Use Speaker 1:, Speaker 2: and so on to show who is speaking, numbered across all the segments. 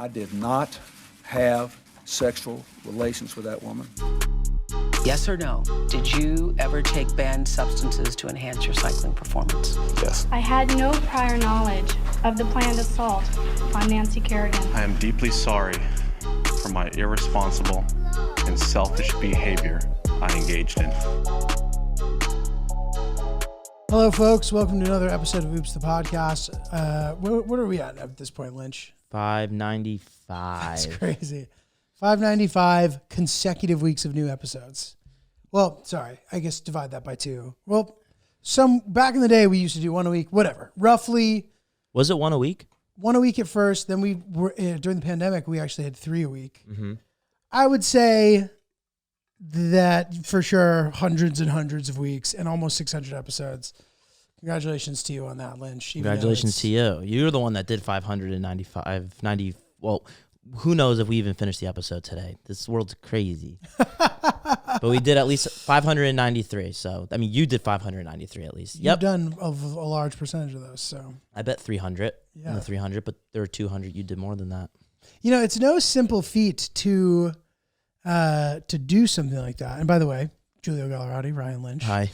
Speaker 1: I did not have sexual relations with that woman.
Speaker 2: Yes or no? Did you ever take banned substances to enhance your cycling performance?
Speaker 3: Yes.
Speaker 4: I had no prior knowledge of the planned assault on Nancy Kerrigan.
Speaker 3: I am deeply sorry for my irresponsible and selfish behavior I engaged in.
Speaker 5: Hello, folks. Welcome to another episode of Oops, the podcast. What are we at this point, Lynch?
Speaker 6: 595.
Speaker 5: That's crazy. 595 consecutive weeks of new episodes. Well, sorry, I guess divide that by two. Well, back in the day we used to do one a week, whatever. Roughly.
Speaker 6: Was it one a week?
Speaker 5: One a week at first. Then we were during the pandemic, we actually had 3 a week.
Speaker 6: Mm-hmm.
Speaker 5: I would say that for sure hundreds and hundreds of weeks and almost 600 episodes. Congratulations to you on that, Lynch.
Speaker 6: Congratulations to you. You're the one that did 590. Well, who knows if we even finished the episode today. This world's crazy. But we did at least 593. So, I mean, you did 593 at least.
Speaker 5: You've done a large percentage of those. So
Speaker 6: I bet 300
Speaker 5: yeah.
Speaker 6: in the 300, but there were 200. You did more than that.
Speaker 5: You know, it's no simple feat to do something like that. And by the way, GIULIO Gallerati, Ryan Lynch.
Speaker 6: Hi.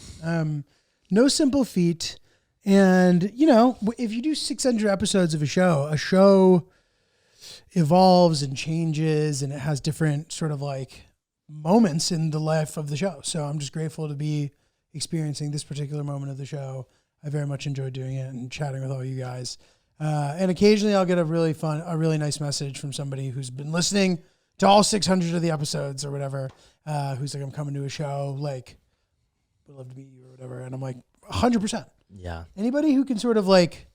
Speaker 5: No simple feat. And, you know, if you do 600 episodes of a show evolves and changes and it has different sort of like moments in the life of the show. So I'm just grateful to be experiencing this particular moment of the show. I very much enjoyed doing it and chatting with all you guys. And occasionally I'll get a really nice message from somebody who's been listening to all 600 of the episodes or whatever, who's like, I'm coming to a show, like, would love to meet you or whatever. And I'm like, 100%.
Speaker 6: Yeah.
Speaker 5: Anybody who can sort of like,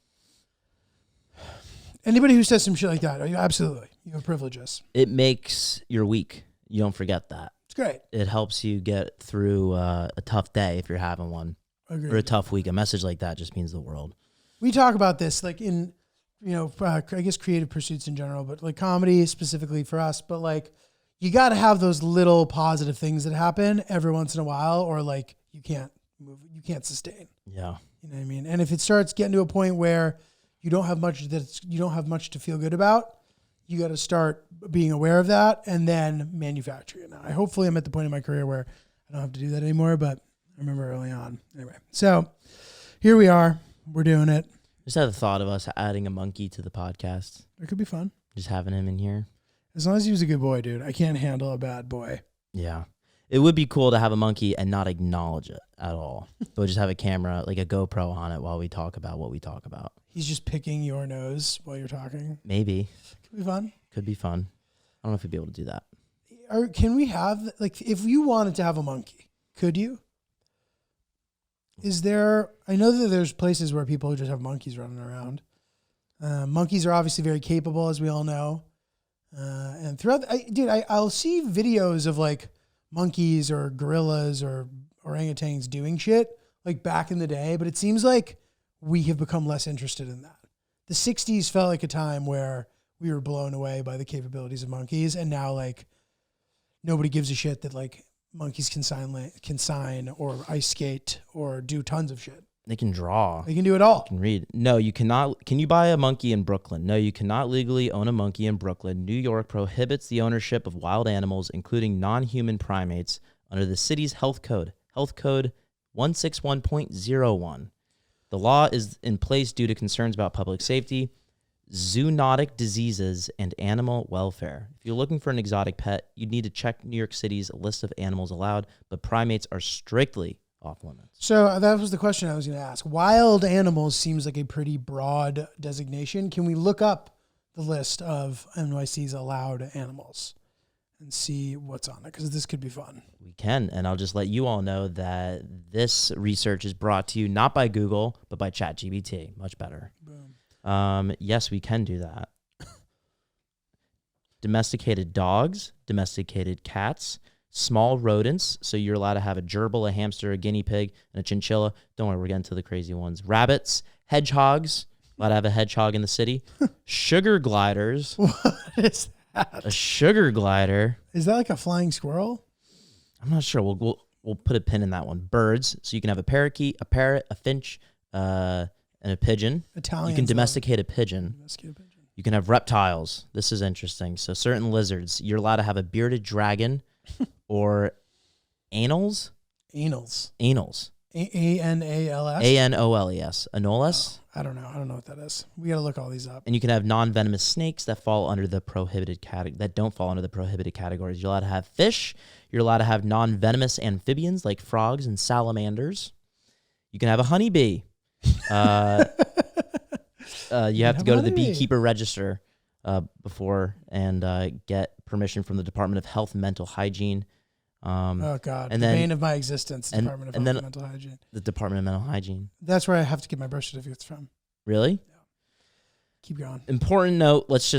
Speaker 5: anybody who says some shit like that, absolutely. You have privileges.
Speaker 6: It makes your week. You don't forget that.
Speaker 5: It's great.
Speaker 6: It helps you get through a tough day if you're having one.
Speaker 5: Agreed.
Speaker 6: Or a tough week. A message like that just means the world.
Speaker 5: We talk about this like in, you know, I guess creative pursuits in general, but like comedy specifically for us. But like, you got to have those little positive things that happen every once in a while, or like you can't move, you can't sustain.
Speaker 6: Yeah.
Speaker 5: You know what I mean? And if it starts getting to a point where you don't have much to feel good about, you got to start being aware of that and then manufacture it. Now, hopefully I'm at the point in my career where I don't have to do that anymore, but I remember early on. Anyway, so here we are. We're doing it.
Speaker 6: Just had the thought of us adding a monkey to the podcast.
Speaker 5: It could be fun.
Speaker 6: Just having him in here.
Speaker 5: As long as he was a good boy, dude. I can't handle a bad boy.
Speaker 6: Yeah. It would be cool to have a monkey and not acknowledge it at all. But just have a camera, like a GoPro on it while we talk about what we talk about.
Speaker 5: He's just picking your nose while you're talking.
Speaker 6: Maybe.
Speaker 5: Could be fun.
Speaker 6: Could be fun. I don't know if we'd be able to do that.
Speaker 5: Or can we have, like, if you wanted to have a monkey, could you? Is there, I know that there's places where people just have monkeys running around. Monkeys are obviously very capable, as we all know. And throughout, I'll see videos of like monkeys or gorillas or orangutans doing shit like back in the day, but it seems like we have become less interested in that. The 60s felt like a time where we were blown away by the capabilities of monkeys, and now like nobody gives a shit that like monkeys can sign or ice skate or do tons of shit.
Speaker 6: They can draw.
Speaker 5: They can do it all.
Speaker 6: They can read. No, you cannot. Can you buy a monkey in Brooklyn? No, you cannot legally own a monkey in Brooklyn. New York prohibits the ownership of wild animals, including non-human primates, under the city's health code. Health code 161.01. The law is in place due to concerns about public safety, zoonotic diseases, and animal welfare. If you're looking for an exotic pet, you'd need to check New York City's list of animals allowed, but primates are strictly off limits.
Speaker 5: So that was the question I was going to ask. Wild animals seems like a pretty broad designation. Can we look up the list of NYC's allowed animals and see what's on it? Because this could be fun.
Speaker 6: We can, and I'll just let you all know that this research is brought to you not by Google, but by ChatGPT. Much better.
Speaker 5: Boom.
Speaker 6: Yes, we can do that. Domesticated dogs, domesticated cats, small rodents. So you're allowed to have a gerbil, a hamster, a guinea pig, and a chinchilla. Don't worry, we're getting to the crazy ones. Rabbits, hedgehogs. Allowed to have a hedgehog in the city. Sugar gliders.
Speaker 5: What is that?
Speaker 6: A sugar glider.
Speaker 5: Is that like a flying squirrel?
Speaker 6: I'm not sure. We'll put a pin in that one. Birds. So you can have a parakeet, a parrot, a finch, and a pigeon.
Speaker 5: Italian.
Speaker 6: You can domesticate a pigeon. You can have reptiles. This is interesting. So certain lizards, you're allowed to have a bearded dragon or anals.
Speaker 5: Anals.
Speaker 6: Anals.
Speaker 5: A-N-A-L-S?
Speaker 6: A-N-O-L-E-S. Anoles.
Speaker 5: I don't know. I don't know what that is. We got to look all these up.
Speaker 6: And you can have non-venomous snakes that fall under the prohibited category, that don't fall under the prohibited categories. You're allowed to have fish. You're allowed to have non-venomous amphibians like frogs and salamanders. You can have a honeybee. You have to go to the beekeeper register before and get permission from the Department of Health and Mental Hygiene.
Speaker 5: Oh, God.
Speaker 6: And
Speaker 5: the
Speaker 6: then,
Speaker 5: bane of my existence, Department of Health and Mental Hygiene.
Speaker 6: The Department of Mental Hygiene.
Speaker 5: That's where I have to get my birth certificates from.
Speaker 6: Really?
Speaker 5: Yeah. Keep going.
Speaker 6: Important note, let's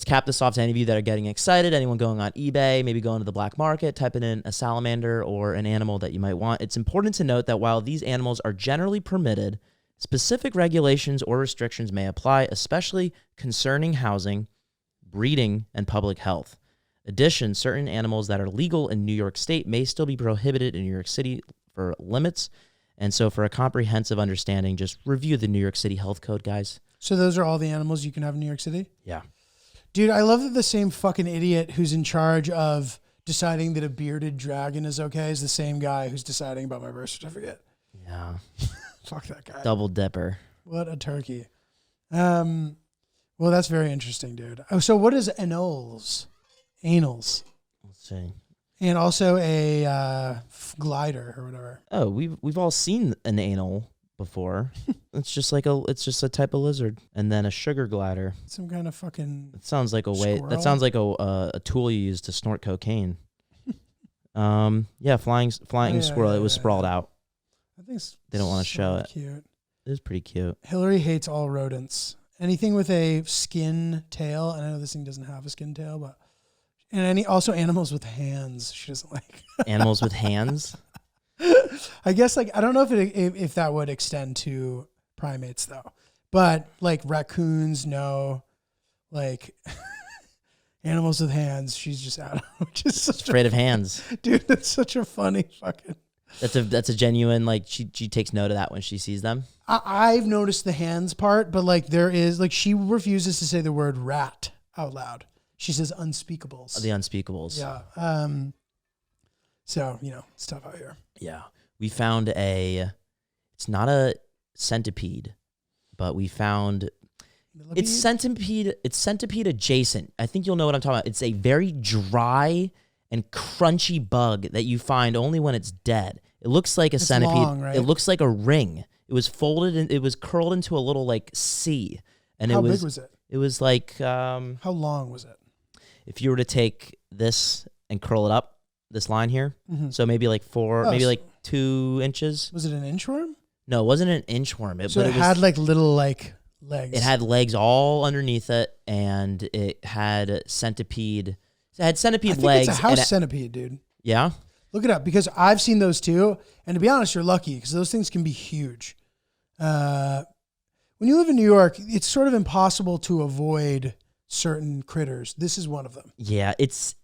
Speaker 6: cap this off to any of you that are getting excited. Anyone going on eBay, maybe going to the black market, typing in a salamander or an animal that you might want. It's important to note that while these animals are generally permitted, specific regulations or restrictions may apply, especially concerning housing, breeding, and public health. Addition, certain animals that are legal in New York State may still be prohibited in New York City for limits. And so for a comprehensive understanding, just review the New York City Health Code, guys.
Speaker 5: So those are all the animals you can have in New York City?
Speaker 6: Yeah.
Speaker 5: Dude, I love that the same fucking idiot who's in charge of deciding that a bearded dragon is okay is the same guy who's deciding about my birth certificate.
Speaker 6: Yeah.
Speaker 5: Fuck that guy.
Speaker 6: Double dipper.
Speaker 5: What a turkey. Well, that's very interesting, dude. Oh, so what is anoles? Anals.
Speaker 6: Let's see.
Speaker 5: And also a glider or whatever.
Speaker 6: Oh, we've all seen an anal before. It's just a type of lizard. And then a sugar glider.
Speaker 5: Some kind of fucking.
Speaker 6: It sounds like
Speaker 5: squirrel?
Speaker 6: That sounds like a tool you use to snort cocaine. Yeah, flying squirrel. It was sprawled out.
Speaker 5: I think
Speaker 6: they don't want to show it.
Speaker 5: Cute.
Speaker 6: It is pretty cute.
Speaker 5: Hillary hates all rodents. Anything with a skin tail. And I know this thing doesn't have a skin tail, but. And also animals with hands. She doesn't like
Speaker 6: animals with hands.
Speaker 5: I guess I don't know if that would extend to primates though, but like raccoons, no, like animals with hands. She's just out. Just
Speaker 6: afraid of hands,
Speaker 5: dude. That's such a funny fucking.
Speaker 6: That's a genuine like she takes note of that when she sees them.
Speaker 5: I've noticed the hands part, but like there is like she refuses to say the word rat out loud. She says unspeakables.
Speaker 6: The unspeakables.
Speaker 5: Yeah. So, it's tough out here.
Speaker 6: Yeah. We found it's not a centipede, but we found it's centipede adjacent. I think you'll know what I'm talking about. It's a very dry and crunchy bug that you find only when it's dead. It looks like a centipede.
Speaker 5: Long, right?
Speaker 6: It looks like a ring. It was folded and it was curled into a little like C. And
Speaker 5: How big was it?
Speaker 6: It was like
Speaker 5: how long was it?
Speaker 6: If you were to take this and curl it up, this line here, so maybe like 2 inches.
Speaker 5: Was it an inchworm?
Speaker 6: No, it wasn't an inchworm.
Speaker 5: It had like little like legs.
Speaker 6: It had legs all underneath it, and it had centipede. It had centipede legs.
Speaker 5: It's a house centipede, dude.
Speaker 6: Yeah.
Speaker 5: Look it up because I've seen those too, and to be honest, you're lucky because those things can be huge. When you live in New York, it's sort of impossible to avoid certain critters. This is one of them.
Speaker 6: Yeah, it's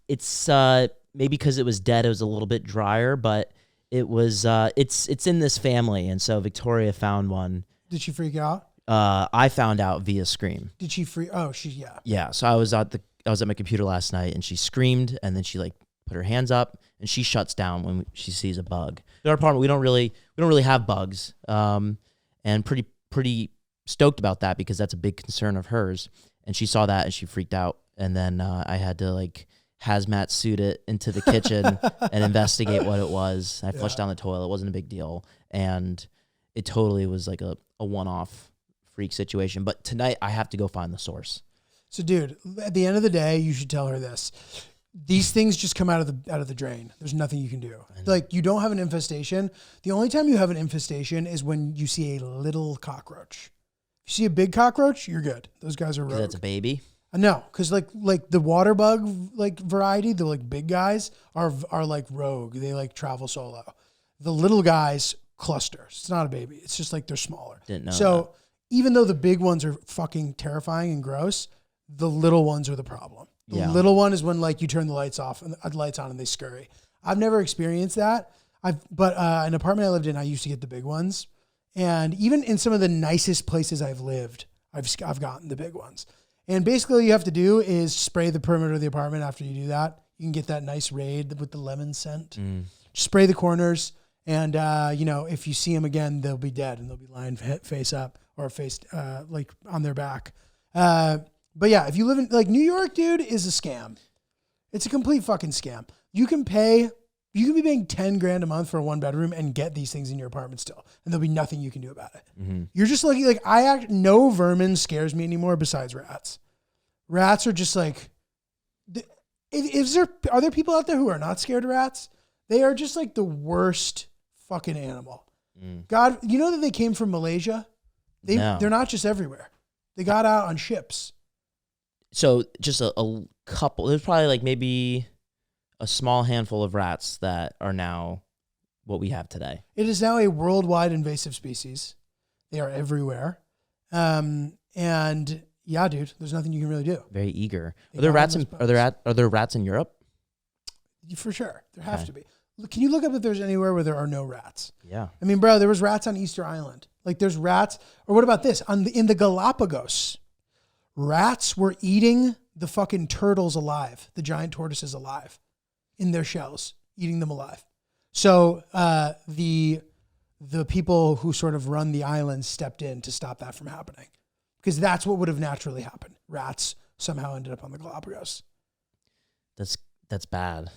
Speaker 6: maybe because it was dead, it was a little bit drier, but it was it's in this family, and so Victoria found one.
Speaker 5: Did she freak out?
Speaker 6: I found out via Scream.
Speaker 5: Did she freak? Oh, yeah.
Speaker 6: Yeah, so I was at my computer last night, and she screamed, and then she like put her hands up, and she shuts down when she sees a bug. In our apartment, we don't really have bugs, and pretty stoked about that because that's a big concern of hers. And she saw that and she freaked out. And then I had to like hazmat suit it into the kitchen and investigate what it was. I flushed down the toilet. It wasn't a big deal. And it totally was like a one-off freak situation. But tonight I have to go find the source.
Speaker 5: So dude, at the end of the day, you should tell her this. These things just come out of the drain. There's nothing you can do. Like you don't have an infestation. The only time you have an infestation is when you see a little cockroach. If you see a big cockroach, you're good. Those guys are rogue.
Speaker 6: That's a baby?
Speaker 5: No, because like the water bug like variety, the like big guys are like rogue. They like travel solo. The little guys cluster. It's not a baby. It's just like they're smaller.
Speaker 6: Didn't know
Speaker 5: So even though the big ones are fucking terrifying and gross, the little ones are the problem. The little one is when like you turn the lights off and the lights on and they scurry. I've never experienced that. But an apartment I lived in, I used to get the big ones. And even in some of the nicest places I've lived, I've gotten the big ones. And basically, all you have to do is spray the perimeter of the apartment. After you do that, you can get that nice raid with the lemon scent. Just spray the corners, and if you see them again, they'll be dead and they'll be lying face up or face like on their back. But yeah, if you live in like New York, dude, is a scam. It's a complete fucking scam. You can be paying 10 grand a month for a 1-bedroom and get these things in your apartment still, and there'll be nothing you can do about it. You're just lucky. Like no vermin scares me anymore besides rats. Rats are just like, are there people out there who are not scared of rats? They are just like the worst fucking animal. God, you know that they came from Malaysia? They're not just everywhere. They got out on ships.
Speaker 6: So just a couple, there's probably like maybe a small handful of rats that are now what we have today.
Speaker 5: It is now a worldwide invasive species. They are everywhere. And yeah, dude, there's nothing you can really do.
Speaker 6: Very eager. Are there rats in Europe?
Speaker 5: For sure. There have to be. Can you look up if there's anywhere where there are no rats?
Speaker 6: Yeah.
Speaker 5: I mean, bro, there was rats on Easter Island. Like there's rats. Or what about this? In the Galapagos, rats were eating the fucking turtles alive, the giant tortoises alive in their shells, eating them alive. So the people who sort of run the island stepped in to stop that from happening, because that's what would have naturally happened. Rats somehow ended up on the Galapagos.
Speaker 6: That's bad.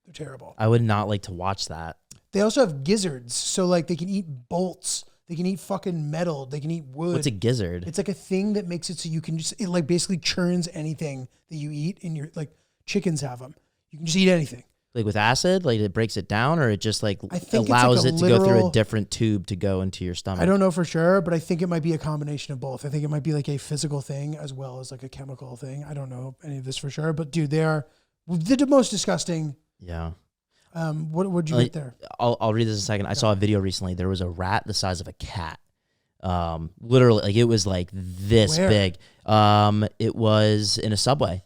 Speaker 5: They're terrible.
Speaker 6: I would not like to watch that.
Speaker 5: They also have gizzards, so like they can eat bolts. They can eat fucking metal. They can eat wood.
Speaker 6: What's a gizzard?
Speaker 5: It's like a thing that makes it so you can it like basically churns anything that you eat in your, like chickens have them. You can just eat anything.
Speaker 6: Like with acid, like it breaks it down, or it just like
Speaker 5: it's
Speaker 6: allows
Speaker 5: like
Speaker 6: it to go through a different tube to go into your stomach?
Speaker 5: I don't know for sure, but I think it might be a combination of both. I think it might be like a physical thing as well as like a chemical thing. I don't know any of this for sure, but dude, they are the most disgusting.
Speaker 6: Yeah.
Speaker 5: What would you get there?
Speaker 6: I'll read this in a second. I saw a video recently. There was a rat the size of a cat. Literally, like it was like this
Speaker 5: Where?
Speaker 6: big. It was in a Subway.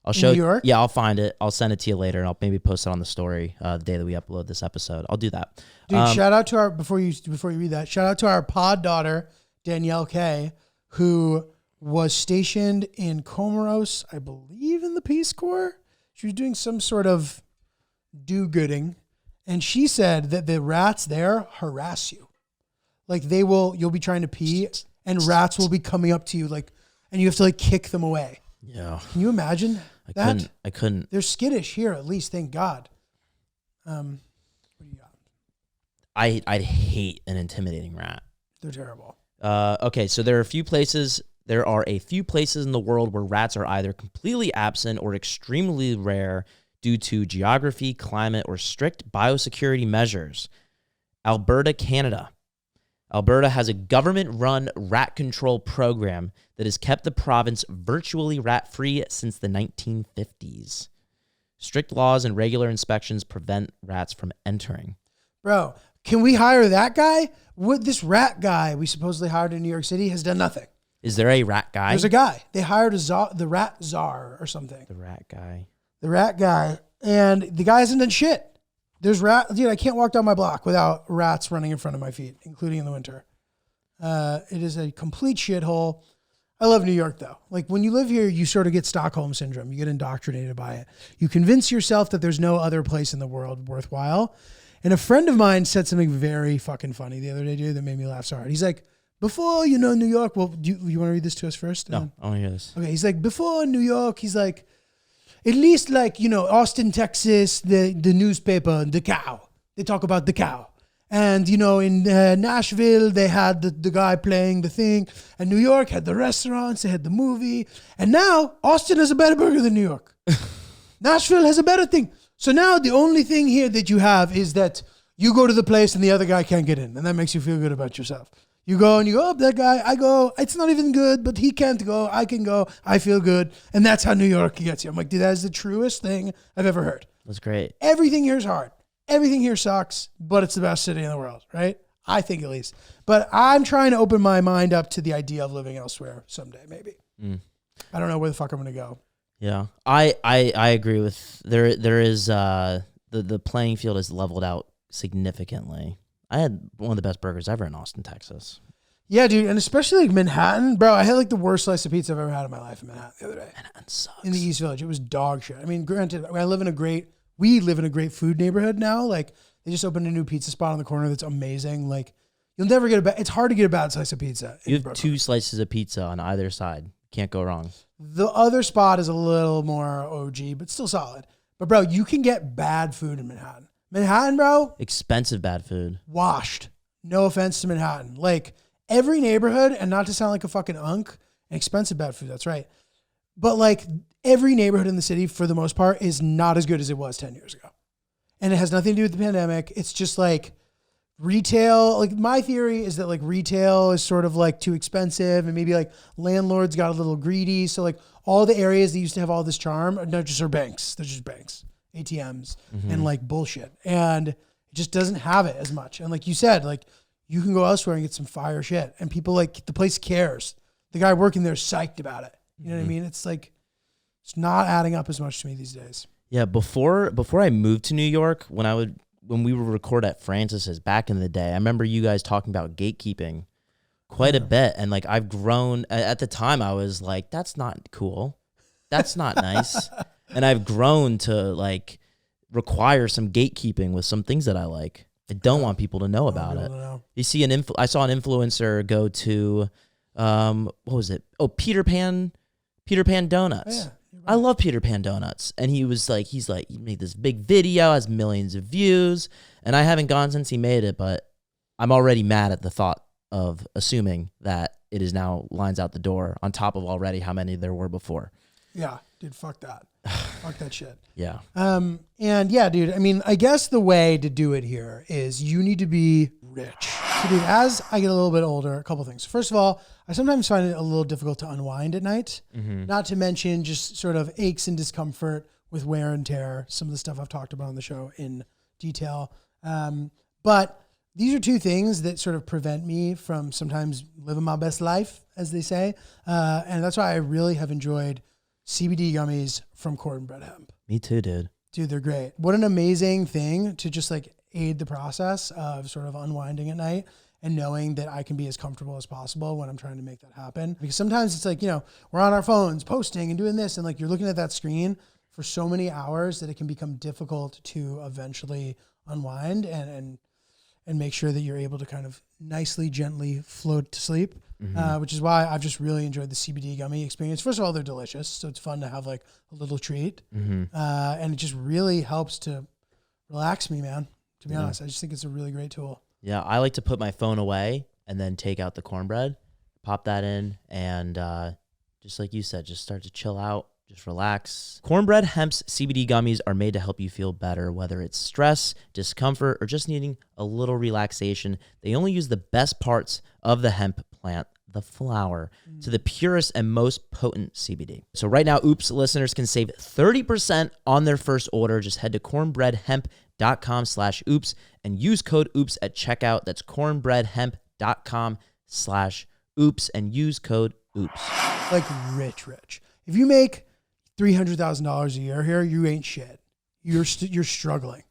Speaker 6: I'll show
Speaker 5: New York?
Speaker 6: Yeah, I'll find it. I'll send it to you later, and I'll maybe post it on the story the day that we upload this episode. I'll do that.
Speaker 5: Dude, shout out to our before you read that. Shout out to our pod daughter Danielle K, who was stationed in Comoros, I believe, in the Peace Corps. She was doing some sort of do-gooding, and she said that the rats there harass you. Like you'll be trying to pee, and rats will be coming up to you, like, and you have to like kick them away.
Speaker 6: Yeah.
Speaker 5: Can you imagine that?
Speaker 6: I couldn't.
Speaker 5: They're skittish here, at least, thank God. What do you got?
Speaker 6: I'd hate an intimidating rat.
Speaker 5: They're terrible.
Speaker 6: Okay, so there are a few places in the world where rats are either completely absent or extremely rare due to geography, climate, or strict biosecurity measures. Alberta, Canada. Alberta has a government-run rat control program that has kept the province virtually rat-free since the 1950s. Strict laws and regular inspections prevent rats from entering.
Speaker 5: Bro, can we hire that guy? This rat guy we supposedly hired in New York City has done nothing.
Speaker 6: Is there a rat guy?
Speaker 5: There's a guy. They hired the rat czar or something.
Speaker 6: The rat guy.
Speaker 5: The rat guy. And the guy hasn't done shit. There's dude, I can't walk down my block without rats running in front of my feet, including in the winter. It is a complete shithole. I love New York though. Like when you live here, you sort of get Stockholm syndrome. You get indoctrinated by it. You convince yourself that there's no other place in the world worthwhile. And a friend of mine said something very fucking funny the other day, dude, that made me laugh so hard. He's like, before, New York, well, do you want to read this to us first?
Speaker 6: No, I want to hear this.
Speaker 5: Okay, he's like, before New York, he's like, at least like, Austin, Texas, the newspaper, the cow. They talk about the cow. And, in Nashville, they had the guy playing the thing. And New York had the restaurants, they had the movie. And now Austin has a better burger than New York. Nashville has a better thing. So now the only thing here that you have is that you go to the place and the other guy can't get in. And that makes you feel good about yourself. You go and you go, oh, that guy, I go, it's not even good, but he can't go, I can go, I feel good. And that's how New York gets you. I'm like, dude, that is the truest thing I've ever heard.
Speaker 6: That's great.
Speaker 5: Everything here is hard. Everything here sucks, but it's the best city in the world, right? I think at least. But I'm trying to open my mind up to the idea of living elsewhere someday, maybe. I don't know where the fuck I'm going to go.
Speaker 6: Yeah, I agree with, there is, the playing field is leveled out significantly. I had one of the best burgers ever in Austin, Texas.
Speaker 5: Yeah, dude, and especially like Manhattan, bro. I had like the worst slice of pizza I've ever had in my life in Manhattan the other day.
Speaker 6: Manhattan sucks.
Speaker 5: In the East Village, it was dog shit. I mean, granted, we live in a great food neighborhood now. Like they just opened a new pizza spot on the corner that's amazing. Like you'll never get it's hard to get a bad slice of pizza.
Speaker 6: You have 2 slices of pizza on either side. Can't go wrong.
Speaker 5: The other spot is a little more OG, but still solid. But bro, you can get bad food in Manhattan. Manhattan, bro,
Speaker 6: Expensive bad food.
Speaker 5: washed. No offense to Manhattan. Like every neighborhood, and not to sound like a fucking unk, expensive bad food, that's right. But like every neighborhood in the city, for the most part, is not as good as it was 10 years ago. And it has nothing to do with the pandemic. It's just like retail. Like my theory is that like retail is sort of like too expensive and maybe like landlords got a little greedy. So like all the areas that used to have all this charm are not just are banks. They're just banks, ATMs and like bullshit. And it just doesn't have it as much. And like you said, like you can go elsewhere and get some fire shit. And people like the place cares. The guy working there is psyched about it. You know what I mean? It's like, it's not adding up as much to me these days.
Speaker 6: Yeah, before I moved to New York, when we would record at Francis's back in the day, I remember you guys talking about gatekeeping quite a bit. And like I've grown at the time I was like, that's not cool. That's not nice. And I've grown to like require some gatekeeping with some things that I like. I don't want people to know about it. You see I saw an influencer go to what was it? Oh, Peter Pan Donuts.
Speaker 5: Yeah.
Speaker 6: I love Peter Pan Donuts. And he made this big video, has millions of views, and I haven't gone since he made it, but I'm already mad at the thought of assuming that it is now lines out the door on top of already how many there were before.
Speaker 5: Yeah, dude, fuck that. Fuck that shit.
Speaker 6: Yeah.
Speaker 5: And yeah, dude, I mean, I guess the way to do it here is you need to be rich. So dude, as I get a little bit older, a couple things. First of all, I sometimes find it a little difficult to unwind at night, not to mention just sort of aches and discomfort with wear and tear, some of the stuff I've talked about on the show in detail. But these are 2 things that sort of prevent me from sometimes living my best life, as they say. And that's why I really have enjoyed CBD gummies from Corn Bread Hemp.
Speaker 6: Me too, dude.
Speaker 5: Dude, they're great. What an amazing thing to just like aid the process of sort of unwinding at night and knowing that I can be as comfortable as possible when I'm trying to make that happen. Because sometimes it's like, you know, we're on our phones posting and doing this and like you're looking at that screen for so many hours that it can become difficult to eventually unwind and make sure that you're able to kind of nicely, gently float to sleep. Which is why I've just really enjoyed the CBD gummy experience. First of all, they're delicious. So it's fun to have like a little treat. And it just really helps to relax me, man. To be honest, I just think it's a really great tool.
Speaker 6: Yeah, I like to put my phone away and then take out the cornbread, pop that in, and just like you said, just start to chill out, just relax. Cornbread Hemp's CBD gummies are made to help you feel better, whether it's stress, discomfort, or just needing a little relaxation. They only use the best parts of the hemp plant, the flower, to the purest and most potent CBD. So right now, Oops listeners can save 30% on their first order. Just head to cornbreadhemp.com/oops and use code oops at checkout. That's cornbreadhemp.com/oops and use code oops.
Speaker 5: Like rich. If you make $300,000 a year here, you ain't shit. You're struggling,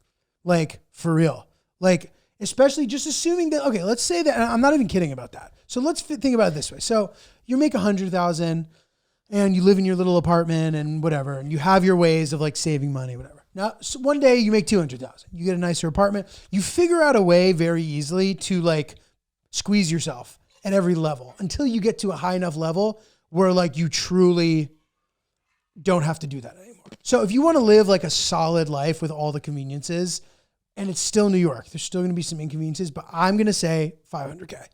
Speaker 5: like for real. Like especially just assuming that. Okay, let's say that, and I'm not even kidding about that. So let's think about it this way. So you make $100,000, and you live in your little apartment and whatever, and you have your ways of like saving money, whatever. Now, so one day you make $200,000. You get a nicer apartment. You figure out a way very easily to like squeeze yourself at every level until you get to a high enough level where like you truly don't have to do that anymore. So if you want to live like a solid life with all the conveniences, and it's still New York, there's still going to be some inconveniences, but I'm going to say $500K.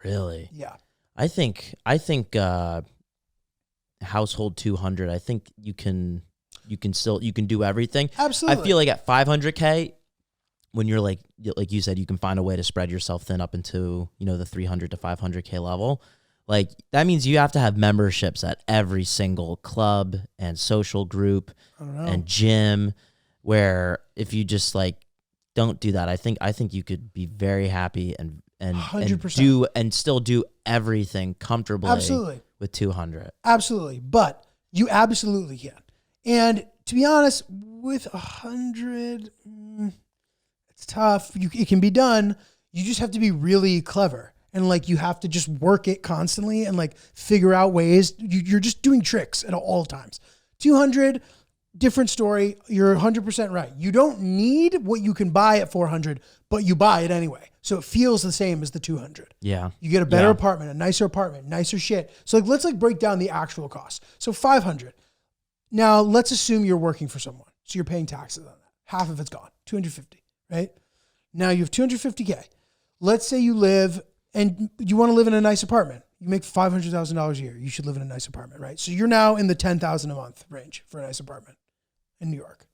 Speaker 6: Really?
Speaker 5: Yeah.
Speaker 6: I think household 200. I think you can do everything.
Speaker 5: Absolutely.
Speaker 6: I feel like at 500K, when you're like you said, you can find a way to spread yourself thin up into, you know, the 300 to 500K level. Like that means you have to have memberships at every single club and social group and gym, where if you just like don't do that, I think you could be very happy and
Speaker 5: 100%.
Speaker 6: and still do everything comfortably.
Speaker 5: Absolutely.
Speaker 6: With 200.
Speaker 5: Absolutely. But you absolutely can. And to be honest, with 100, it's tough. It can be done. You just have to be really clever and like you have to just work it constantly and like figure out ways. You're just doing tricks at all times. 200, different story. You're 100% right. You don't need what you can buy at 400, but you buy it anyway. So it feels the same as the 200.
Speaker 6: Yeah.
Speaker 5: You get a better apartment, nicer shit. So like, let's like break down the actual cost. So 500. Now let's assume you're working for someone. So you're paying taxes on that. Half of it's gone, 250, right? Now you have 250K. Let's say you live and you want to live in a nice apartment. You make $500,000 a year. You should live in a nice apartment, right? So you're now in the $10,000 a month range for a nice apartment in New York.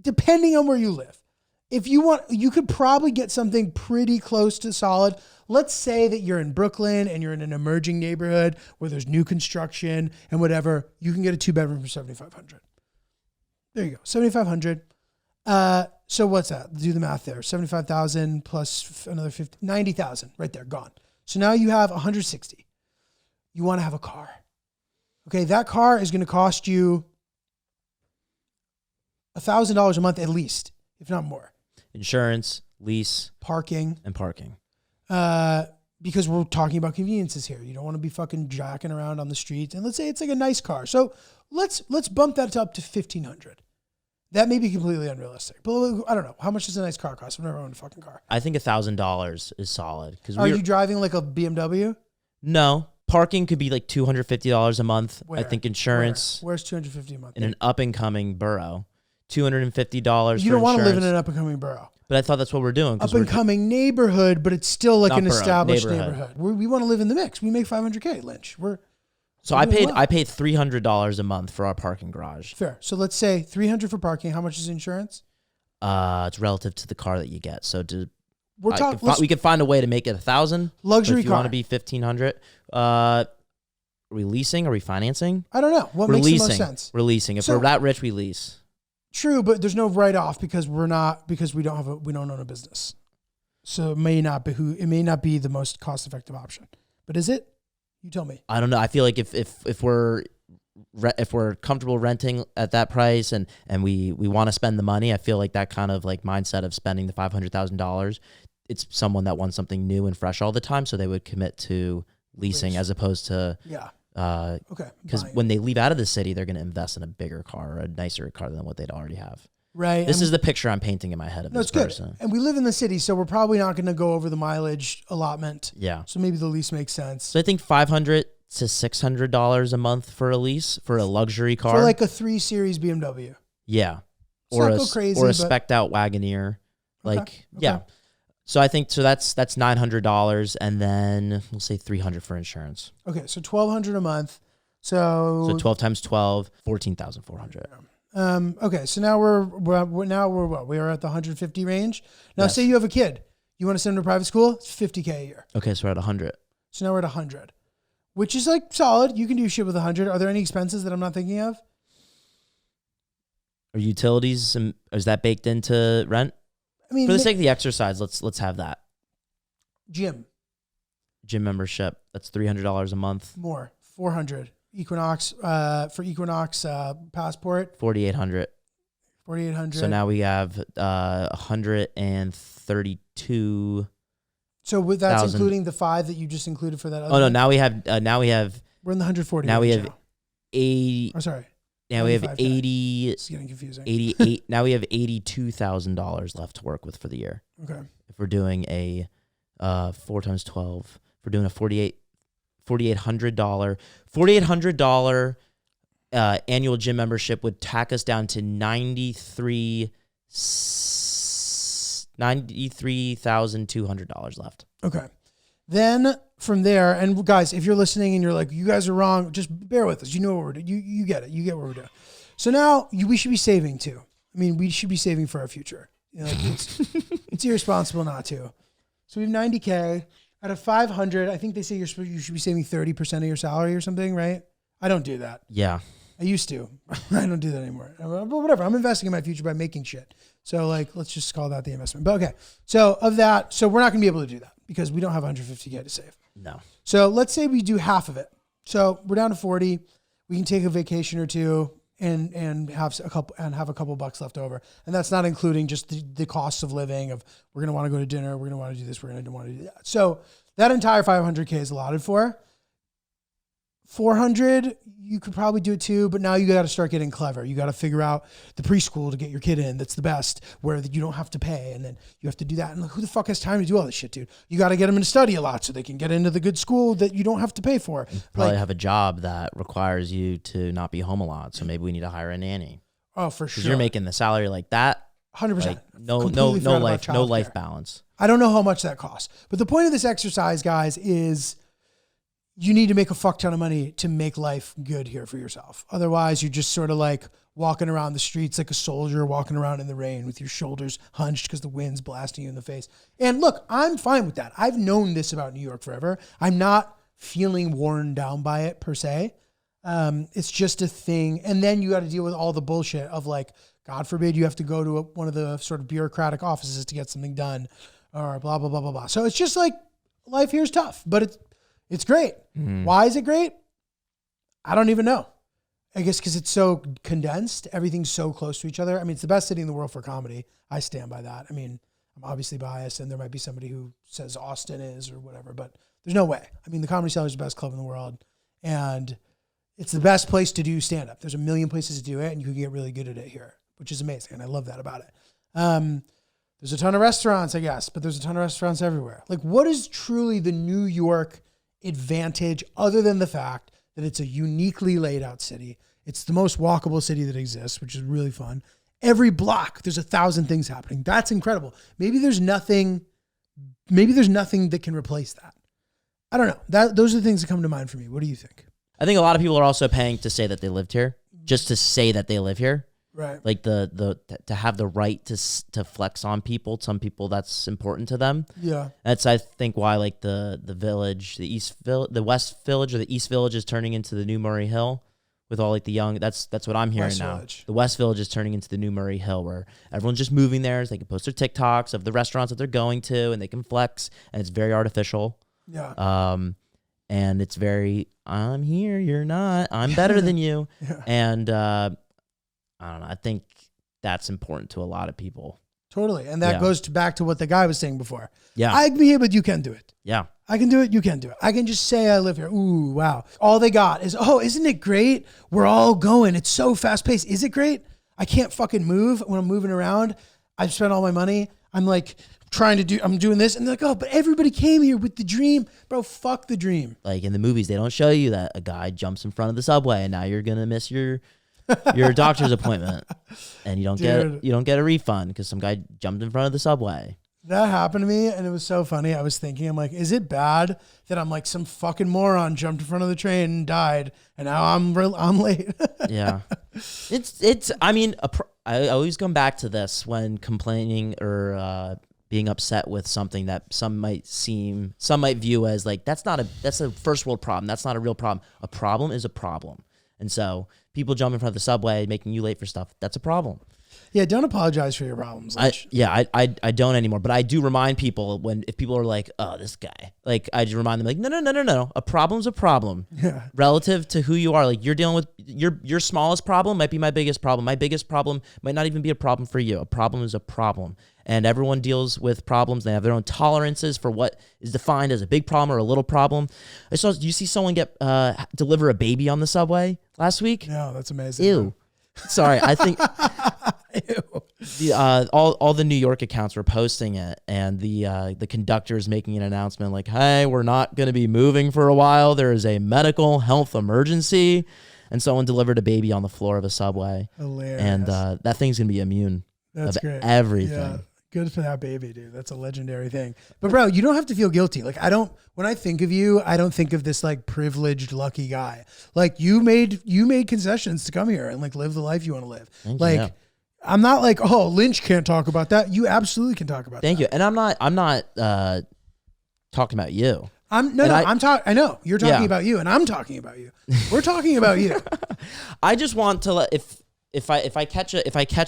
Speaker 5: Depending on where you live. If you want, you could probably get something pretty close to solid. Let's say that you're in Brooklyn and you're in an emerging neighborhood where there's new construction and whatever. You can get a 2-bedroom for $7,500. There you go, $7,500. So what's that? Do the math there. 75,000 plus another 50, 90,000 right there, gone. So now you have 160. You want to have a car. Okay, that car is going to cost you $1,000 a month at least, if not more.
Speaker 6: Insurance, lease,
Speaker 5: Parking.
Speaker 6: and parking.
Speaker 5: Because we're talking about conveniences here. You don't want to be fucking jacking around on the streets. And let's say it's like a nice car. So let's bump that up to 1,500. That may be completely unrealistic, but I don't know. How much does a nice car cost? I've never owned a fucking car.
Speaker 6: I think $1,000 is solid.
Speaker 5: Are you driving like a BMW?
Speaker 6: No. Parking could be like $250 a month.
Speaker 5: Where?
Speaker 6: I think insurance
Speaker 5: Where's $250 a month?
Speaker 6: in an up and coming borough. $250
Speaker 5: You
Speaker 6: for
Speaker 5: don't want to live in
Speaker 6: insurance.
Speaker 5: an up and coming borough.
Speaker 6: But I thought that's what we're doing.
Speaker 5: Up and coming neighborhood, but it's still like
Speaker 6: Not
Speaker 5: an
Speaker 6: borough,
Speaker 5: established
Speaker 6: neighborhood.
Speaker 5: neighborhood. We want to live in the mix. We make $500K, Lynch.
Speaker 6: So I paid $300 a month for our parking garage.
Speaker 5: Fair. So let's say $300 for parking. How much is insurance?
Speaker 6: It's relative to the car that you get. So
Speaker 5: We're talking
Speaker 6: we could find a way to make it $1,000.
Speaker 5: luxury
Speaker 6: if you
Speaker 5: car.
Speaker 6: want to be $1,500. Are we leasing? Are we financing?
Speaker 5: I don't know. What
Speaker 6: We're
Speaker 5: makes
Speaker 6: leasing.
Speaker 5: the most sense?
Speaker 6: We're leasing. If
Speaker 5: So-
Speaker 6: we're that rich, we lease.
Speaker 5: True, but there's no write-off because we don't own a business. So it may not be the most cost-effective option. But is it? You tell me.
Speaker 6: I don't know. I feel like if we're comfortable renting at that price and we want to spend the money, I feel like that kind of like mindset of spending the $500,000, it's someone that wants something new and fresh all the time, so they would commit to leasing
Speaker 5: Lease.
Speaker 6: as opposed to
Speaker 5: Okay.
Speaker 6: because
Speaker 5: buying.
Speaker 6: when they leave out of the city, they're going to invest in a bigger car or a nicer car than what they'd already have.
Speaker 5: Right.
Speaker 6: This
Speaker 5: and-
Speaker 6: is the picture I'm painting in my head of
Speaker 5: No,
Speaker 6: this
Speaker 5: it's good.
Speaker 6: person.
Speaker 5: And we live in the city, so we're probably not going to go over the mileage allotment.
Speaker 6: Yeah.
Speaker 5: So maybe the lease makes sense.
Speaker 6: So I think $500 to $600 a month for a lease for a luxury car.
Speaker 5: For like a 3 Series BMW.
Speaker 6: Yeah.
Speaker 5: Let's
Speaker 6: Or
Speaker 5: not
Speaker 6: a,
Speaker 5: go crazy,
Speaker 6: or a
Speaker 5: but-
Speaker 6: specced out Wagoneer. Like,
Speaker 5: Okay.
Speaker 6: yeah. So I think, that's $900 and then we'll say $300 for insurance.
Speaker 5: Okay, so $1,200 a month. So,
Speaker 6: So 12 times 12, 14,400.
Speaker 5: okay, so now we're what? We are at the 150 range. Now
Speaker 6: Yes.
Speaker 5: say you have a kid. You want to send them to private school? It's $50K a year.
Speaker 6: Okay, so we're at 100.
Speaker 5: So now we're at 100, which is like solid. You can do shit with 100. Are there any expenses that I'm not thinking of?
Speaker 6: Are utilities, is that baked into rent?
Speaker 5: I mean,
Speaker 6: For the sake of the exercise, let's have that.
Speaker 5: gym,
Speaker 6: Gym membership, that's $300 a month.
Speaker 5: more, 400. Equinox, for Equinox passport,
Speaker 6: 4,800.
Speaker 5: 4,800.
Speaker 6: So now we have 132.
Speaker 5: So that's
Speaker 6: 1,000.
Speaker 5: including the 5 that you just included for that other
Speaker 6: Oh no,
Speaker 5: one?
Speaker 6: now we have
Speaker 5: We're in the 140
Speaker 6: now we
Speaker 5: range
Speaker 6: have 80.
Speaker 5: Oh, sorry.
Speaker 6: Now we have
Speaker 5: 95K.
Speaker 6: 80.
Speaker 5: It's getting confusing.
Speaker 6: 88. Now we have $82,000 left to work with for the year.
Speaker 5: Okay.
Speaker 6: If we're doing a 4 times 12, if we're doing a $4,800 annual gym membership would tack us down to $93,200 left.
Speaker 5: Okay. Then from there, and guys, if you're listening and you're like, you guys are wrong, just bear with us. You know what we're doing. You get it. You get what we're doing. So now we should be saving too. I mean, we should be saving for our future. You know, like it's irresponsible not to. So we have 90K out of 500. I think they say you should be saving 30% of your salary or something, right? I don't do that.
Speaker 6: Yeah.
Speaker 5: I used to. I don't do that anymore. But whatever. I'm investing in my future by making shit. So like, let's just call that the investment. But okay. So of that, so we're not going to be able to do that because we don't have 150K to save.
Speaker 6: No.
Speaker 5: So let's say we do half of it. So we're down to 40. We can take a vacation or two and have a couple bucks left over. And that's not including just the costs of living of we're going to want to go to dinner. We're going to want to do this. We're going to want to do that. So That entire 500K is allotted for. 400, you could probably do it too, but now you got to start getting clever. You got to figure out the preschool to get your kid in. That's the best, where you don't have to pay, and then you have to do that. And who the fuck has time to do all this shit, dude? You got to get them to study a lot so they can get into the good school that you don't have to pay for.
Speaker 6: Probably have a job that requires you to not be home a lot. So maybe we need to hire a nanny.
Speaker 5: Oh, for sure.
Speaker 6: Because you're making the salary like that.
Speaker 5: 100%.
Speaker 6: Like, no
Speaker 5: Completely
Speaker 6: life,
Speaker 5: forgot
Speaker 6: no
Speaker 5: about
Speaker 6: life
Speaker 5: childcare.
Speaker 6: balance.
Speaker 5: I don't know how much that costs. But the point of this exercise, guys, is you need to make a fuck ton of money to make life good here for yourself. Otherwise, you're just sort of like walking around the streets like a soldier walking around in the rain with your shoulders hunched because the wind's blasting you in the face. And look, I'm fine with that. I've known this about New York forever. I'm not feeling worn down by it per se. It's just a thing. And then you got to deal with all the bullshit of like, God forbid you have to go to one of the sort of bureaucratic offices to get something done or blah, blah, blah, blah, blah. So it's just like life here is tough, but it's great. Why is it great? I don't even know. I guess because it's so condensed. Everything's so close to each other. I mean, it's the best city in the world for comedy. I stand by that. I mean, I'm obviously biased and there might be somebody who says Austin is or whatever, but there's no way. I mean, the Comedy Cellar is the best club in the world and it's the best place to do stand-up. There's a million places to do it and you can get really good at it here, which is amazing. And I love that about it. There's a ton of restaurants, I guess, but there's a ton of restaurants everywhere. Like, what is truly the New York advantage other than the fact that it's a uniquely laid out city? It's the most walkable city that exists, which is really fun. Every block, there's 1,000 things happening. That's incredible. Maybe there's nothing that can replace that. I don't know. Those are the things that come to mind for me. What do you think?
Speaker 6: I think a lot of people are also paying to say that they lived here, just to say that they live here.
Speaker 5: Right.
Speaker 6: Like to have the right to flex on people. Some people, that's important to them.
Speaker 5: Yeah.
Speaker 6: That's, I think, why like the village, the West Village or the East Village is turning into the new Murray Hill with all like the young. That's what I'm hearing
Speaker 5: West
Speaker 6: now.
Speaker 5: Village.
Speaker 6: The West Village is turning into the new Murray Hill, where everyone's just moving there so they can post their TikToks of the restaurants that they're going to, and they can flex, and it's very artificial.
Speaker 5: Yeah.
Speaker 6: And it's very, I'm here, you're not. I'm better than you.
Speaker 5: Yeah.
Speaker 6: And I don't know. I think that's important to a lot of people.
Speaker 5: Totally. And that goes back to what the guy was saying before.
Speaker 6: Yeah.
Speaker 5: I can be here, but you can do it.
Speaker 6: Yeah.
Speaker 5: I can do it. You can do it. I can just say I live here. Ooh, wow. All they got is, oh, isn't it great? We're all going. It's so fast paced. Is it great? I can't fucking move when I'm moving around. I've spent all my money. I'm like I'm doing this. And they're like, oh, but everybody came here with the dream. Bro, fuck the dream.
Speaker 6: Like in the movies, they don't show you that a guy jumps in front of the subway and now you're going to miss your doctor's appointment and you don't get a refund because some guy jumped in front of the subway.
Speaker 5: That happened to me, and it was so funny. I was thinking, I'm like, is it bad that I'm like some fucking moron jumped in front of the train and died, and now I'm late?
Speaker 6: Yeah, it's. I mean, I always come back to this when complaining or being upset with something that some might view as like that's a first world problem. That's not a real problem. A problem is a problem, and so people jump in front of the subway, making you late for stuff. That's a problem.
Speaker 5: Yeah, don't apologize for your problems.
Speaker 6: I don't anymore, but I do remind people if people are like, oh, this guy, like I just remind them like, no. A problem's a problem.
Speaker 5: Yeah.
Speaker 6: Relative to who you are. Like you're dealing with your smallest problem might be my biggest problem. My biggest problem might not even be a problem for you. A problem is a problem. And everyone deals with problems. They have their own tolerances for what is defined as a big problem or a little problem. Do you see someone deliver a baby on the subway last week?
Speaker 5: No, that's amazing.
Speaker 6: Ew. Sorry, I think all the New York accounts were posting it, and the conductor is making an announcement like, "Hey, we're not going to be moving for a while. There is a medical health emergency," and someone delivered a baby on the floor of a subway.
Speaker 5: Hilarious.
Speaker 6: And that thing's going to be immune
Speaker 5: That's
Speaker 6: of
Speaker 5: great.
Speaker 6: everything.
Speaker 5: Yeah. Good for that baby, dude. That's a legendary thing. But bro, you don't have to feel guilty. Like when I think of you, I don't think of this like privileged, lucky guy. Like you made concessions to come here and like live the life you want to live.
Speaker 6: Thank you, yeah.
Speaker 5: I'm not like, oh, Lynch can't talk about that. You absolutely can talk about that.
Speaker 6: Thank you. And I'm not talking about you.
Speaker 5: I know you're talking about you, and I'm talking about you. We're talking about you.
Speaker 6: I just want to let if I catch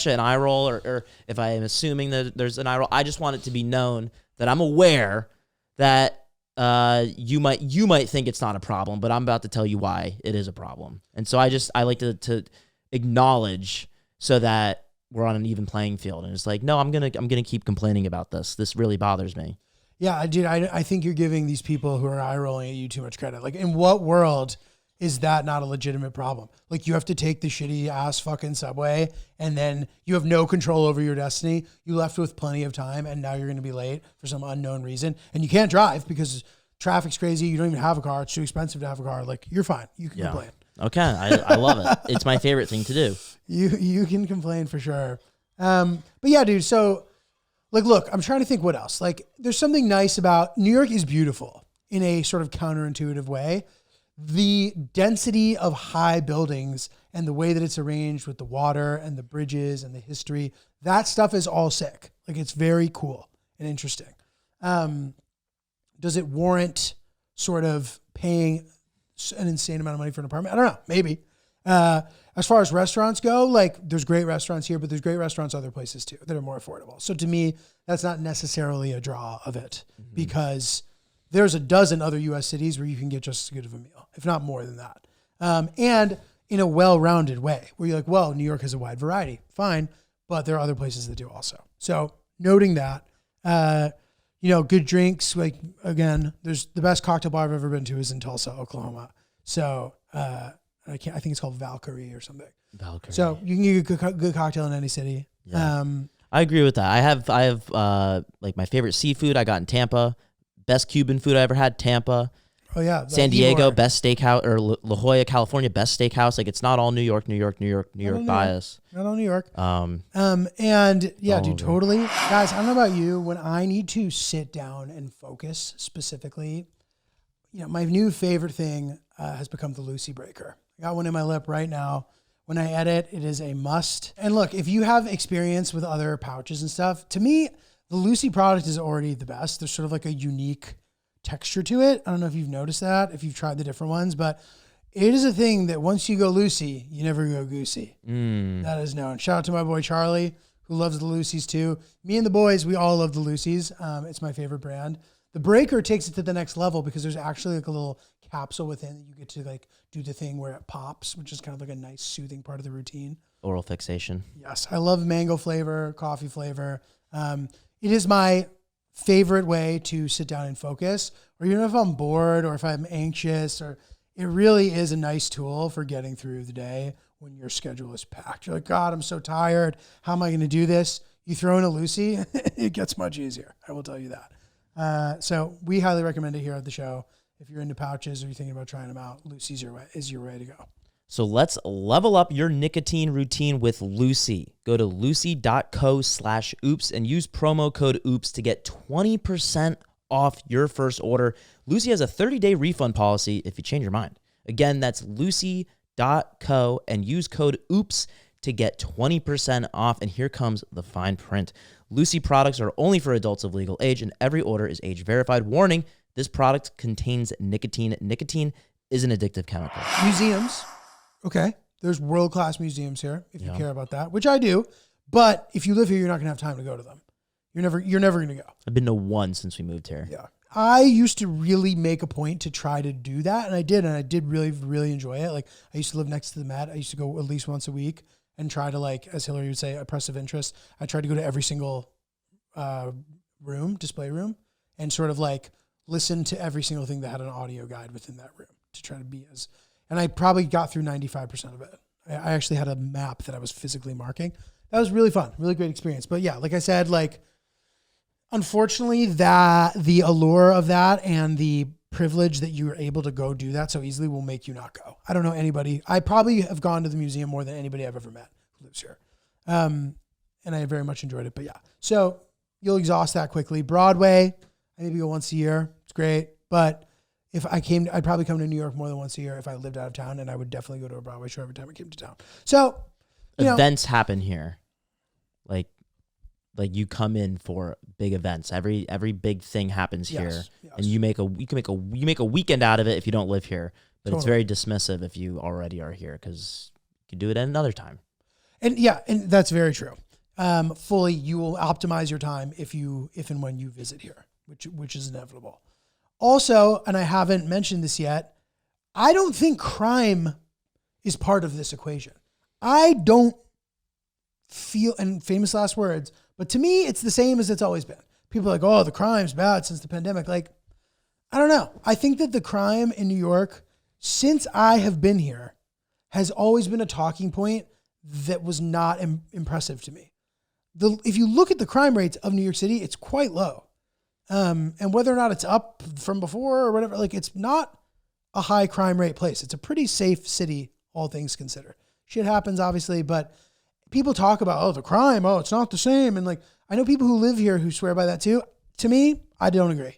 Speaker 6: an eye roll or if I am assuming that there's an eye roll, I just want it to be known that I'm aware that you might think it's not a problem, but I'm about to tell you why it is a problem. And so I like to acknowledge so that we're on an even playing field. And it's like, no, I'm gonna keep complaining about this. This really bothers me.
Speaker 5: Yeah, dude, I think you're giving these people who are eye rolling at you too much credit. Like, in what world is that not a legitimate problem? Like, you have to take the shitty ass fucking subway and then you have no control over your destiny. You left with plenty of time and now you're going to be late for some unknown reason. And you can't drive because traffic's crazy. You don't even have a car. It's too expensive to have a car. Like, you're fine. You can complain.
Speaker 6: Okay, I love it. It's my favorite thing to do.
Speaker 5: You can complain for sure. But yeah, dude. So, like, look, I'm trying to think what else. Like, there's something nice about New York is beautiful in a sort of counterintuitive way. The density of high buildings and the way that it's arranged with the water and the bridges and the history, that stuff is all sick. Like, it's very cool and interesting. Does it warrant sort of paying an insane amount of money for an apartment? I don't know. Maybe. As far as restaurants go, like, there's great restaurants here, but there's great restaurants other places too that are more affordable. So to me, that's not necessarily a draw of it because there's a dozen other U.S. cities where you can get just as good of a meal, if not more than that. And in a well-rounded way where you're like, well, New York has a wide variety. Fine. But there are other places that do also. So noting that, good drinks. Like, again, there's the best cocktail bar I've ever been to is in Tulsa, Oklahoma. So, I think it's called Valkyrie or something. Valkyrie. So you can get a good cocktail in any city.
Speaker 6: Yeah. I agree with that. I have like my favorite seafood I got in Tampa. Best Cuban food I ever had, Tampa.
Speaker 5: Oh yeah.
Speaker 6: San Diego, best steakhouse, or La Jolla, California, best steakhouse. Like, it's not all New York bias.
Speaker 5: Not all New York. And yeah, dude, totally. Guys, I don't know about you. When I need to sit down and focus specifically, my new favorite thing has become the Lucy Breaker. I got one in my lip right now. When I edit, it is a must. And look, if you have experience with other pouches and stuff, to me, the Lucy product is already the best. There's sort of like a unique texture to it. I don't know if you've noticed that, if you've tried the different ones, but it is a thing that once you go Lucy, you never go goosey. That is known. Shout out to my boy Charlie, who loves the Lucys too. Me and the boys, we all love the Lucys. It's my favorite brand. The Breaker takes it to the next level because there's actually like a little capsule within that you get to like do the thing where it pops, which is kind of like a nice soothing part of the routine.
Speaker 6: Oral fixation.
Speaker 5: Yes. I love mango flavor, coffee flavor. It is my favorite way to sit down and focus, or even if I'm bored or if I'm anxious, or it really is a nice tool for getting through the day when your schedule is packed. You're like, God, I'm so tired. How am I going to do this? You throw in a Lucy, it gets much easier. I will tell you that. So we highly recommend it here at the show. If you're into pouches or you're thinking about trying them out, Lucy's is your way to go.
Speaker 6: So let's level up your nicotine routine with Lucy. Go to lucy.co/oops and use promo code oops to get 20% off your first order. Lucy has a 30-day refund policy if you change your mind. Again, that's lucy.co and use code oops to get 20% off. And here comes the fine print. Lucy products are only for adults of legal age, and every order is age verified. Warning, this product contains nicotine. Nicotine is an addictive chemical.
Speaker 5: Museums. Okay. There's world-class museums here if you care about that, which I do. But if you live here, you're not going to have time to go to them. You're never going to go.
Speaker 6: I've been to one since we moved here.
Speaker 5: Yeah. I used to really make a point to try to do that, and I did really, really enjoy it. Like, I used to live next to the Met. I used to go at least once a week and try to, like, as Hillary would say, oppressive interest. I tried to go to every single display room, and sort of like listen to every single thing that had an audio guide within that room to try to be as, and I probably got through 95% of it. I actually had a map that I was physically marking. That was really fun, really great experience. But yeah, like I said, like, unfortunately, that the allure of that and the privilege that you were able to go do that so easily will make you not go. I don't know anybody. I probably have gone to the museum more than anybody I've ever met who lives here. And I very much enjoyed it. But yeah, so you'll exhaust that quickly. Broadway, I maybe go once a year. It's great. But if I came, I'd probably come to New York more than once a year if I lived out of town, and I would definitely go to a Broadway show every time I came to town. So,
Speaker 6: events happen here. Like you come in for big events. Every big thing happens here, and you make a weekend out of it if you don't live here. But It's very dismissive if you already are here, because you can do it at another time.
Speaker 5: And yeah, and that's very true. Fully, you will optimize your time if and when you visit here, which is inevitable. Also, and I haven't mentioned this yet, I don't think crime is part of this equation. I don't feel, and famous last words, but to me, it's the same as it's always been. people are like, oh, the crime's bad since the pandemic. Like, I don't know. I think that the crime in New York, since I have been here, has always been a talking point that was not impressive to me. If you look at the crime rates of New York City, it's quite low. And whether or not it's up from before or whatever, like it's not a high crime rate place. It's a pretty safe city, all things considered. Shit happens, obviously, but people talk about, oh, the crime, oh, it's not the same. And like, I know people who live here who swear by that too. To me, I don't agree.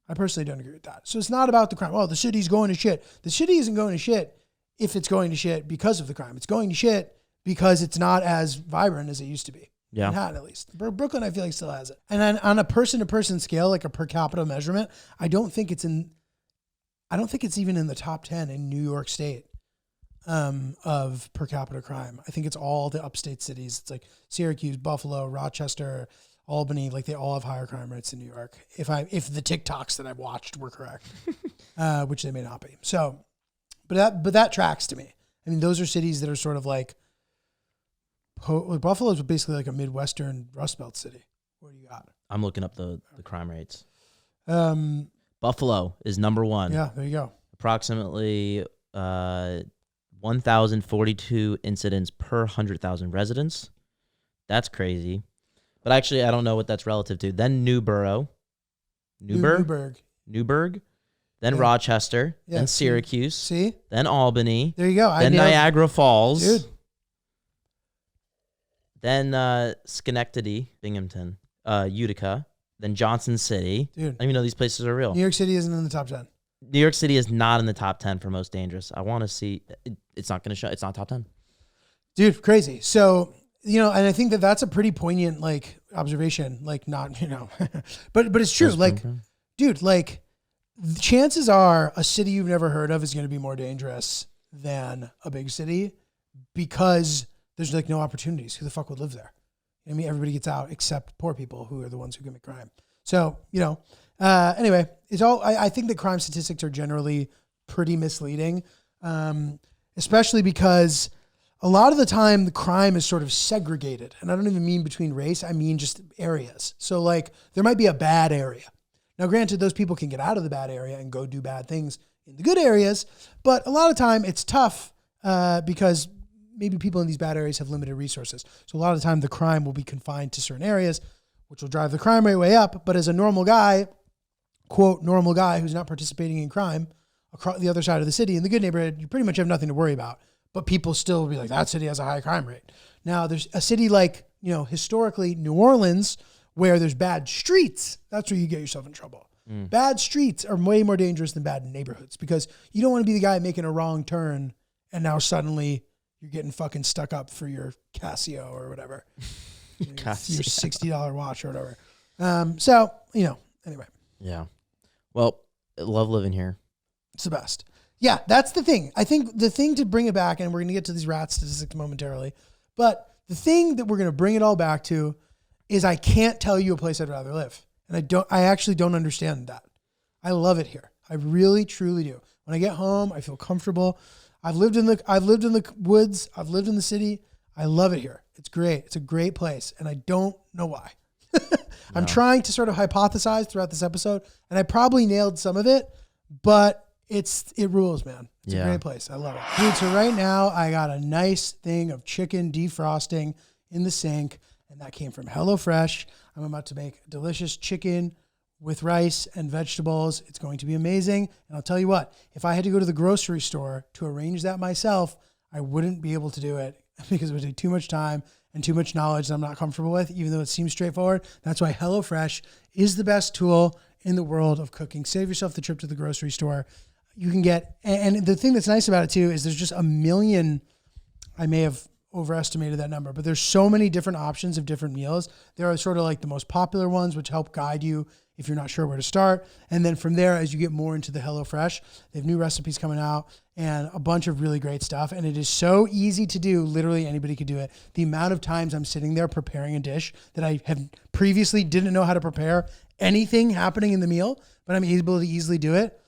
Speaker 5: I personally don't agree with that. So it's not about the crime. Oh, the city's going to shit. The city isn't going to shit if it's going to shit because of the crime. It's going to shit because it's not as vibrant as it used to be.
Speaker 6: Yeah.
Speaker 5: Manhattan, at least. Brooklyn, I feel like still has it. And then on a person-to-person scale, like a per capita measurement, I don't think it's even in the top 10 in New York State of per capita crime. I think it's all the upstate cities. It's like Syracuse, Buffalo, Rochester, Albany. Like they all have higher crime rates than New York. If the TikToks that I've watched were correct, which they may not be. So, but that tracks to me. I mean, those are cities that are sort of like, Buffalo is basically like a Midwestern Rust Belt city. What do you got?
Speaker 6: I'm looking up the crime rates. Buffalo is number one.
Speaker 5: Yeah, there you go.
Speaker 6: Approximately 1,042 incidents per 100,000 residents. That's crazy. But actually, I don't know what that's relative to. Then Newburgh. Then Rochester.
Speaker 5: Yeah,
Speaker 6: then Syracuse.
Speaker 5: See?
Speaker 6: Then Albany.
Speaker 5: There you go.
Speaker 6: Then Niagara Falls.
Speaker 5: Dude.
Speaker 6: Then Schenectady, Binghamton, Utica. Then Johnson City.
Speaker 5: Dude.
Speaker 6: I don't even know these places are real.
Speaker 5: New York City isn't in the top 10.
Speaker 6: New York City is not in the top 10 for most dangerous. I want to see. It's not going to show. It's not top 10.
Speaker 5: Dude, crazy. So, and I think that that's a pretty poignant, like, observation. Like, not, but it's true. Like, dude, like, chances are a city you've never heard of is going to be more dangerous than a big city because there's, like, no opportunities. Who the fuck would live there? I mean, everybody gets out except poor people who are the ones who commit crime. So, anyway, it's all, I think the crime statistics are generally pretty misleading, especially because a lot of the time the crime is sort of segregated. And I don't even mean between race. I mean just areas. So like there might be a bad area. Now, granted, those people can get out of the bad area and go do bad things in the good areas. But a lot of time it's tough because maybe people in these bad areas have limited resources. So a lot of the time the crime will be confined to certain areas, which will drive the crime rate way up. But as a normal guy, quote, normal guy who's not participating in crime across the other side of the city in the good neighborhood, you pretty much have nothing to worry about. But people still will be like, that city has a high crime rate. Now there's a city like, historically New Orleans where there's bad streets. That's where you get yourself in trouble. Bad streets are way more dangerous than bad neighborhoods because you don't want to be the guy making a wrong turn and now suddenly you're getting fucking stuck up for your Casio or whatever. Your $60 watch or whatever. Anyway.
Speaker 6: Yeah. Well, I love living here.
Speaker 5: It's the best. Yeah, that's the thing. I think the thing to bring it back, and we're going to get to these rat statistics momentarily, but the thing that we're going to bring it all back to is I can't tell you a place I'd rather live. And I actually don't understand that. I love it here. I really, truly do. When I get home, I feel comfortable. I've lived in the woods. I've lived in the city. I love it here. It's great. It's a great place. And I don't know why. I'm trying to sort of hypothesize throughout this episode, and I probably nailed some of it, but it rules, man. It's a great place. I love it. Dude, so right now I got a nice thing of chicken defrosting in the sink, and that came from HelloFresh. I'm about to make delicious chicken with rice and vegetables. It's going to be amazing. And I'll tell you what, if I had to go to the grocery store to arrange that myself, I wouldn't be able to do it because it would take too much time and too much knowledge that I'm not comfortable with, even though it seems straightforward. That's why HelloFresh is the best tool in the world of cooking. Save yourself the trip to the grocery store. You can get, and the thing that's nice about it too is there's just a million, I may have overestimated that number, but there's so many different options of different meals. There are sort of like the most popular ones, which help guide you if you're not sure where to start. And then from there, as you get more into the HelloFresh, they have new recipes coming out and a bunch of really great stuff. And it is so easy to do. Literally anybody could do it. The amount of times I'm sitting there preparing a dish that I have previously didn't know how to prepare anything happening in the meal, but I'm able to easily do it.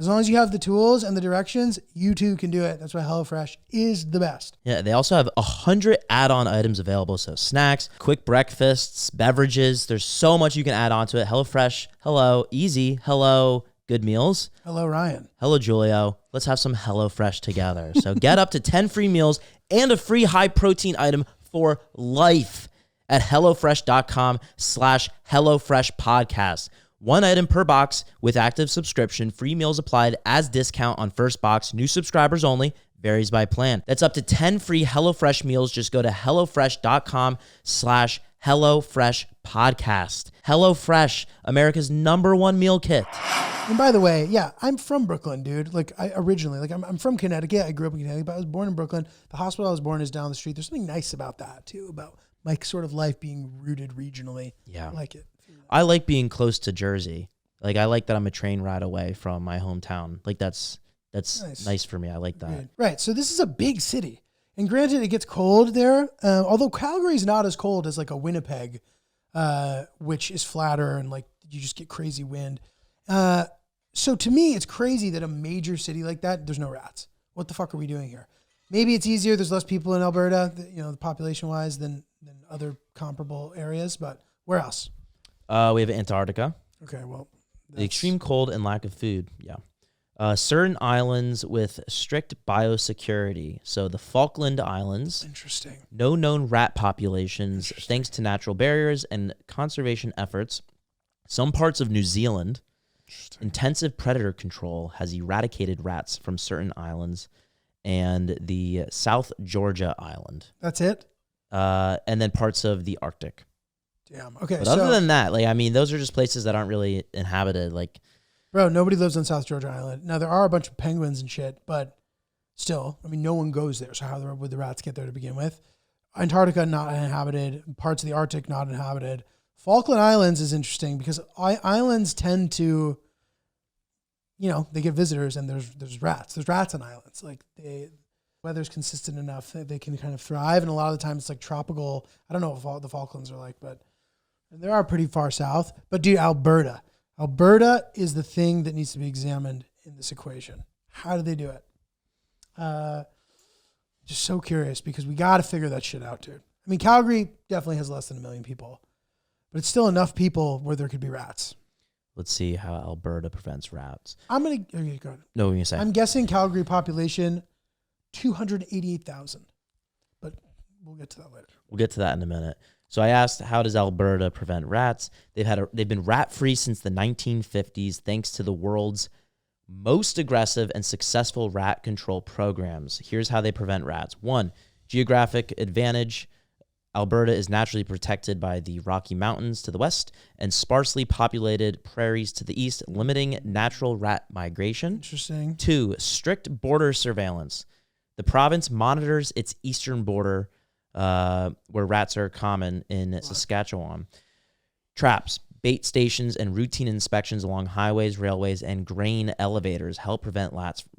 Speaker 5: As long as you have the tools and the directions, you too can do it. That's why HelloFresh is the best.
Speaker 6: Yeah, they also have 100 add-on items available. So snacks, quick breakfasts, beverages. There's so much you can add on to it. HelloFresh, hello, easy. Hello, good meals.
Speaker 5: Hello, Ryan.
Speaker 6: Hello, Giulio. Let's have some HelloFresh together. So get up to 10 free meals and a free high-protein item for life at HelloFresh.com/HelloFreshPodcast. One item per box with active subscription. Free meals applied as discount on first box. New subscribers only. Varies by plan. That's up to 10 free HelloFresh meals. Just go to HelloFresh.com/HelloFreshPodcast. HelloFresh, America's #1 meal kit.
Speaker 5: And by the way, yeah, I'm from Brooklyn, dude. Like I originally, like I'm from Connecticut. I grew up in Connecticut, but I was born in Brooklyn. The hospital I was born is down the street. There's something nice about that too, about my sort of life being rooted regionally.
Speaker 6: Yeah.
Speaker 5: I like it.
Speaker 6: I like being close to Jersey. Like I like that I'm a train ride away from my hometown. Like that's nice for me. I like that.
Speaker 5: Right. So this is a big city. And granted, it gets cold there. Although Calgary is not as cold as like a Winnipeg, which is flatter and like you just get crazy wind. So to me, it's crazy that a major city like that, there's no rats. What the fuck are we doing here? Maybe it's easier. There's less people in Alberta, population wise than other comparable areas. But where else?
Speaker 6: We have Antarctica.
Speaker 5: Okay, well,
Speaker 6: The extreme cold and lack of food. Yeah. Certain islands with strict biosecurity. So the Falkland Islands.
Speaker 5: Interesting.
Speaker 6: No known rat populations thanks to natural barriers and conservation efforts. Some parts of New Zealand. Intensive predator control has eradicated rats from certain islands. And the South Georgia Island.
Speaker 5: That's it?
Speaker 6: And then parts of the Arctic.
Speaker 5: Damn. Okay.
Speaker 6: But other than that, like, I mean, those are just places that aren't really inhabited. Like,
Speaker 5: bro, nobody lives on South Georgia Island. Now, there are a bunch of penguins and shit, but still, I mean, no one goes there. So how would the rats get there to begin with? Antarctica, not inhabited. Parts of the Arctic, not inhabited. Falkland Islands is interesting because islands tend to, they get visitors and there's rats. There's rats on islands. Like, weather's consistent enough that they can kind of thrive. And a lot of the time it's like tropical. I don't know what the Falklands are like, but they are pretty far south. But dude, Alberta is the thing that needs to be examined in this equation. How do they do it? Just so curious because we got to figure that shit out, dude. I mean, Calgary definitely has less than 1 million people, but it's still enough people where there could be rats.
Speaker 6: let's see how Alberta prevents rats.
Speaker 5: Okay, go ahead.
Speaker 6: No, what were you gonna say?
Speaker 5: I'm guessing Calgary population 288,000, but we'll get to that later.
Speaker 6: We'll get to that in a minute. So I asked, how does Alberta prevent rats? They've been rat-free since the 1950s, thanks to the world's most aggressive and successful rat control programs. Here's how they prevent rats. 1, geographic advantage. Alberta is naturally protected by the Rocky Mountains to the west and sparsely populated prairies to the east, limiting natural rat migration.
Speaker 5: Interesting. 2,
Speaker 6: strict border surveillance. The province monitors its eastern border, where rats are common in Saskatchewan. Traps, bait stations, and routine inspections along highways, railways, and grain elevators help prevent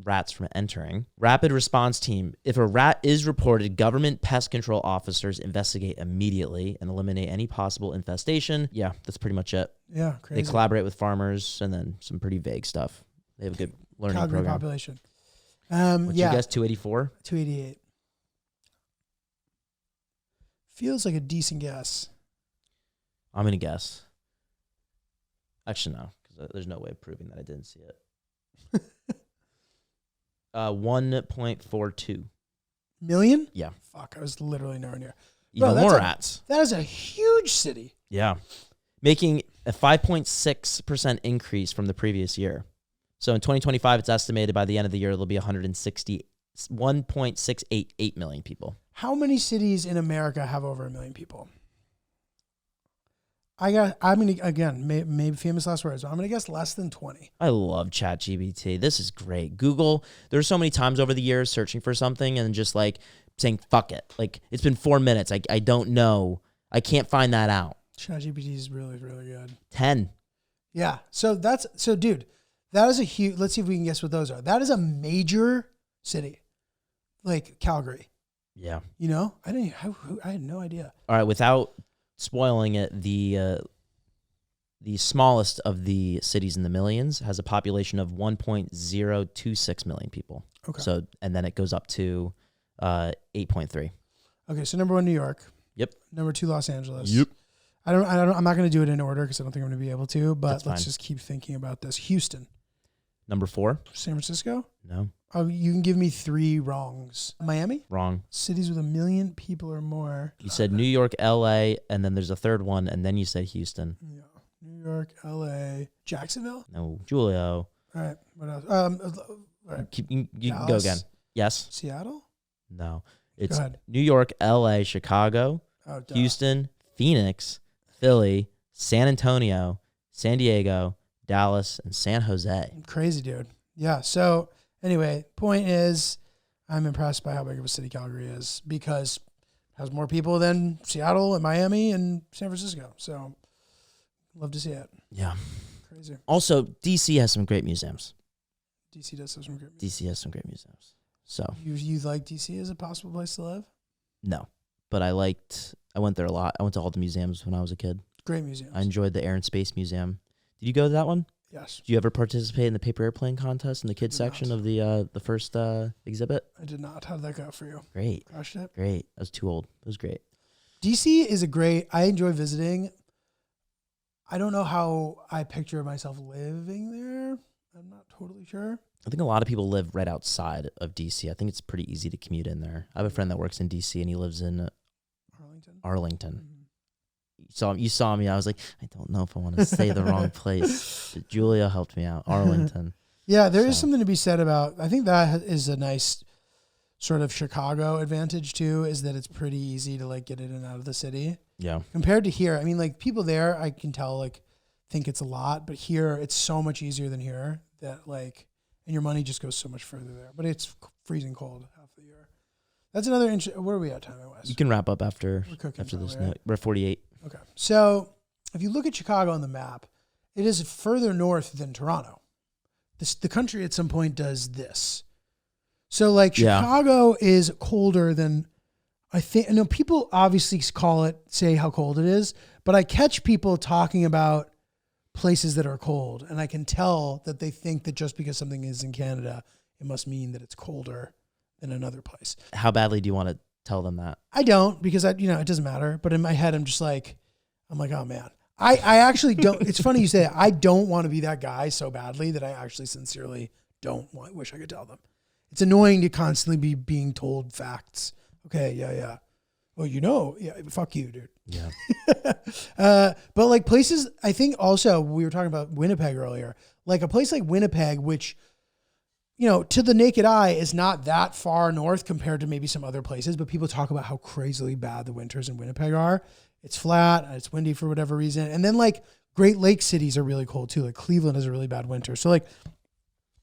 Speaker 6: rats from entering. Rapid response team. If a rat is reported, government pest control officers investigate immediately and eliminate any possible infestation. Yeah, that's pretty much it.
Speaker 5: Yeah, crazy.
Speaker 6: They collaborate with farmers and then some pretty vague stuff. They have a good learning
Speaker 5: Calgary
Speaker 6: program.
Speaker 5: population.
Speaker 6: What'd you guess, 284?
Speaker 5: 288. Feels like a decent guess.
Speaker 6: I'm going to guess. Actually, no, because there's no way of proving that I didn't see it. 1.42
Speaker 5: million?
Speaker 6: Yeah.
Speaker 5: Fuck, I was literally nowhere near.
Speaker 6: Even more rats.
Speaker 5: That is a huge city.
Speaker 6: Yeah. Making a 5.6% increase from the previous year. So in 2025, it's estimated by the end of the year, there'll be 1.688 million people.
Speaker 5: How many cities in America have over 1 million people? Again, maybe famous last words, but I'm going to guess less than 20.
Speaker 6: I love ChatGPT. This is great. Google, there's so many times over the years searching for something and just like saying, fuck it. Like, it's been 4 minutes. I don't know. I can't find that out.
Speaker 5: ChatGPT is really, really good.
Speaker 6: 10.
Speaker 5: Yeah. So dude, that is a huge, let's see if we can guess what those are. That is a major city, like Calgary.
Speaker 6: Yeah.
Speaker 5: You know, I had no idea.
Speaker 6: All right. Without spoiling it, the the smallest of the cities in the millions, has a population of 1.026 million people.
Speaker 5: Okay.
Speaker 6: So, and then it goes up to 8.3.
Speaker 5: Okay, so number 1, New York.
Speaker 6: Yep.
Speaker 5: Number 2, Los Angeles. I'm not going to do it in order because I don't think I'm going to be able to, but
Speaker 6: That's
Speaker 5: let's
Speaker 6: fine.
Speaker 5: just keep thinking about this. Houston.
Speaker 6: Number 4?
Speaker 5: San Francisco?
Speaker 6: No.
Speaker 5: Oh, you can give me 3 wrongs. Miami?
Speaker 6: Wrong.
Speaker 5: Cities with 1 million people or more.
Speaker 6: You said New York, LA, and then there's a third one, and then you said Houston.
Speaker 5: Yeah. New York, LA, Jacksonville?
Speaker 6: No. Giulio.
Speaker 5: All right. What else? All right.
Speaker 6: You can go
Speaker 5: Dallas?
Speaker 6: again. Yes.
Speaker 5: Seattle?
Speaker 6: No. It's
Speaker 5: ahead.
Speaker 6: New York, LA, Chicago,
Speaker 5: Oh, duh.
Speaker 6: Houston, Phoenix, Philly, San Antonio, San Diego, Dallas, and San Jose.
Speaker 5: Crazy, dude. Yeah. So anyway, point is, I'm impressed by how big of a city Calgary is because it has more people than Seattle and Miami and San Francisco. So love to see it.
Speaker 6: Yeah.
Speaker 5: Crazy.
Speaker 6: Also, DC has some great museums.
Speaker 5: DC does have some great.
Speaker 6: DC has some great museums. So,
Speaker 5: You like DC as a possible place to live?
Speaker 6: no. But I went there a lot. I went to all the museums when I was a kid.
Speaker 5: Great museums.
Speaker 6: I enjoyed the Air and Space Museum. Did you go to that one?
Speaker 5: Yes,
Speaker 6: Did you ever participate in the paper airplane contest in the kids
Speaker 5: did
Speaker 6: section
Speaker 5: not.
Speaker 6: of the first exhibit?
Speaker 5: I did not. How did that go for you?
Speaker 6: Great.
Speaker 5: Crushed it.
Speaker 6: Great. I was too old. It was great.
Speaker 5: DC is I enjoy visiting. I don't know how I picture myself living there. I'm not totally sure.
Speaker 6: I think a lot of people live right outside of DC. I think it's pretty easy to commute in there. I have a friend that works in DC and he lives in Arlington. You saw me. I was like, I don't know if I want to say the wrong place. But Julia helped me out. Arlington.
Speaker 5: Yeah, there is
Speaker 6: So.
Speaker 5: something to be said about. I think that is a nice sort of Chicago advantage too. Is that it's pretty easy to like get in and out of the city
Speaker 6: Yeah.
Speaker 5: compared to here. I mean, like people there, I can tell like think it's a lot, but here it's so much easier than here. That like, and your money just goes so much further there. But it's freezing cold half the year. That's another. What are we at time-wise?
Speaker 6: You can wrap up after
Speaker 5: We're cooking
Speaker 6: this
Speaker 5: probably, right?
Speaker 6: note. We're at 48.
Speaker 5: Okay. So if you look at Chicago on the map, it is further north than Toronto. The country at some point does this. So like
Speaker 6: Yeah.
Speaker 5: Chicago is colder than I think. I know people obviously say how cold it is, but I catch people talking about places that are cold. And I can tell that they think that just because something is in Canada, it must mean that it's colder than another place.
Speaker 6: How badly do you want to tell them that?
Speaker 5: I don't because it doesn't matter. But in my head, I'm like, oh man, I actually don't. It's funny you say that. I don't want to be that guy so badly that I actually sincerely wish I could tell them. It's annoying to constantly be being told facts. Okay. Yeah. Well, yeah, fuck you, dude.
Speaker 6: Yeah.
Speaker 5: But like places, I think also we were talking about Winnipeg earlier, like a place like Winnipeg, which, to the naked eye is not that far north compared to maybe some other places, but people talk about how crazily bad the winters in Winnipeg are. It's flat, it's windy for whatever reason. And then like Great Lakes cities are really cold too. Like Cleveland has a really bad winter. So like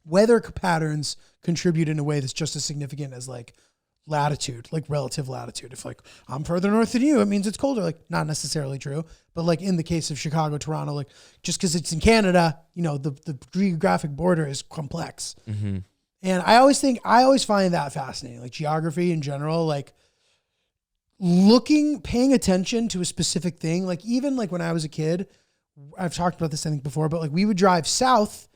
Speaker 5: weather patterns contribute in a way that's just as significant as like latitude, like relative latitude. If like I'm further north than you, it means it's colder. Like not necessarily true, but like in the case of Chicago, Toronto, like just because it's in Canada, the geographic border is complex.
Speaker 6: Mm-hmm.
Speaker 5: And I always find that fascinating, like geography in general, like paying attention to a specific thing. Like even like when I was a kid, I've talked about this I think before, but like we would drive south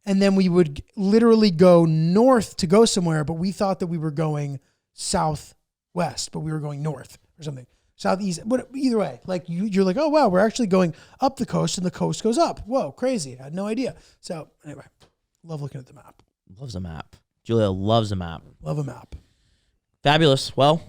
Speaker 5: and then we would literally go north to go somewhere, but we thought that we were going southwest, but we were going north or something. Southeast, but either way, like you're like, oh wow, we're actually going up the coast and the coast goes up. Whoa, crazy. I had no idea. So anyway, love looking at the map.
Speaker 6: Loves a map. Julia loves a map.
Speaker 5: Love a map.
Speaker 6: Fabulous. Well,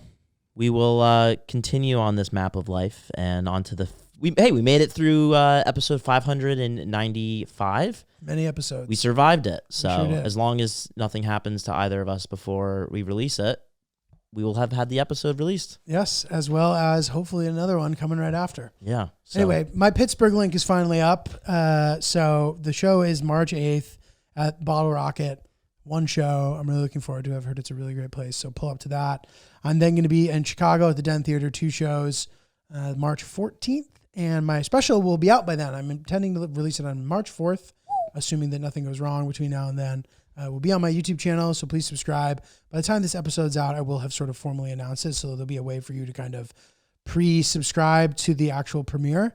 Speaker 6: we will continue on this map of life and on to we made it through episode 595.
Speaker 5: Many episodes.
Speaker 6: We survived it. So
Speaker 5: sure did.
Speaker 6: as long as nothing happens to either of us before we release it, we will have had the episode released.
Speaker 5: Yes, as well as hopefully another one coming right after.
Speaker 6: Yeah. So,
Speaker 5: Anyway, my Pittsburgh link is finally up. So the show is March 8th at Bottle Rocket. One show. I'm really looking forward to it. I've heard it's a really great place. So pull up to that. I'm then going to be in Chicago at the Den Theater, 2 shows, March 14th. And my special will be out by then. I'm intending to release it on March 4th, assuming that nothing goes wrong between now and then. Will be on my YouTube channel, so please subscribe. By the time this episode's out, I will have sort of formally announced it, so there'll be a way for you to kind of pre-subscribe to the actual premiere.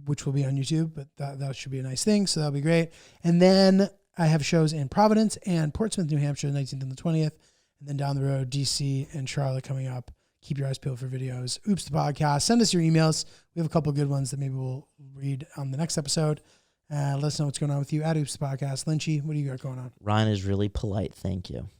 Speaker 5: which will be on YouTube, but that should be a nice thing. So that'll be great. And then I have shows in Providence and Portsmouth, New Hampshire, the 19th and the 20th. And then down the road, DC and Charlotte coming up. Keep your eyes peeled for videos. Oops, the podcast. Send us your emails. We have a couple good ones that maybe we'll read on the next episode. Let us know what's going on with you at Oops, the podcast. Lynchy, what do you got going on?
Speaker 6: Ryan is really polite. Thank you.